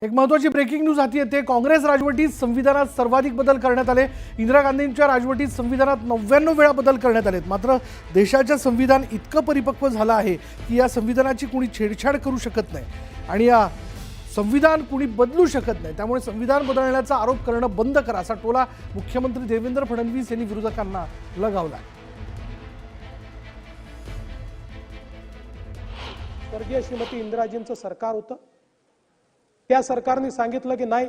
एक महत्त्वाची breaking news हाती येते। काँग्रेस राजवटीत संविधानात सर्वाधिक बदल करण्यात आले। इंदिरा गांधींच्या राजवटीत संविधानात 99 वेळा बदल करण्यात आलेत। मात्र देशाचे संविधान इतकं परिपक्व झालं आहे की या संविधानाची कोणी छेडछाड करू शकत नाही आणि या संविधान कोणी बदलू शकत नाही। त्यामुळे संविधान बदलण्याचा आरोप करणं बंद करा असा टोला मुख्यमंत्री देवेंद्र फडणवीस यांनी विरोधकांना लगावला। स्वर्गीय श्रीमती इंदिराजींचं सरकार होतं। त्या सरकारने सांगितलं की नाही,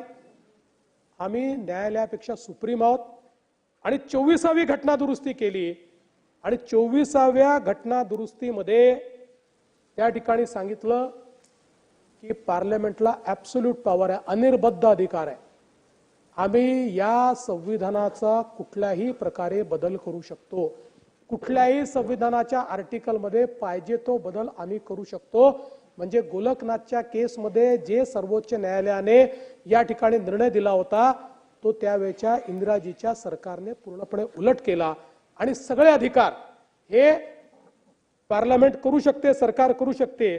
आम्ही न्यायालयापेक्षा सुप्रीम आहोत आणि 24वी घटना दुरुस्ती केली आणि 24व्या घटना दुरुस्तीमध्ये त्या ठिकाणी सांगितलं की पार्लमेंटला ॲब्सोल्यूट पॉवर आहे, अनिर्बद्ध अधिकार आहे। आम्ही या संविधानाचा कुठल्याही प्रकारे बदल करू शकतो। कुठल्याही संविधानाच्या आर्टिकलमध्ये पाहिजे तो बदल आम्ही करू शकतो। म्हणजे गोलकनाथच्या केसमध्ये जे सर्वोच्च न्यायालयाने या ठिकाणी निर्णय दिला होता तो त्यावेळच्या इंदिराजीच्या सरकारने पूर्णपणे उलट केला आणि सगळे अधिकार हे पार्लमेंट करू शकते, सरकार करू शकते,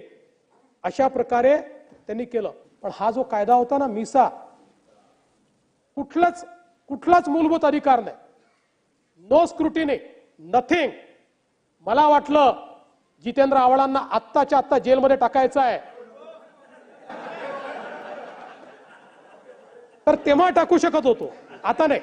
अशा प्रकारे त्यांनी केलं। पण हा जो कायदा होता ना, मिसा, कुठलाच मूलभूत अधिकार नाही, नो स्क्रुटिनी, नथिंग। मला वाटलं जितेंद्र आव्हाडांना आत्ताच्या आत्ता जेलमध्ये टाकायचं आहे, तर तेव्हा टाकू शकत होतो, आता नाही।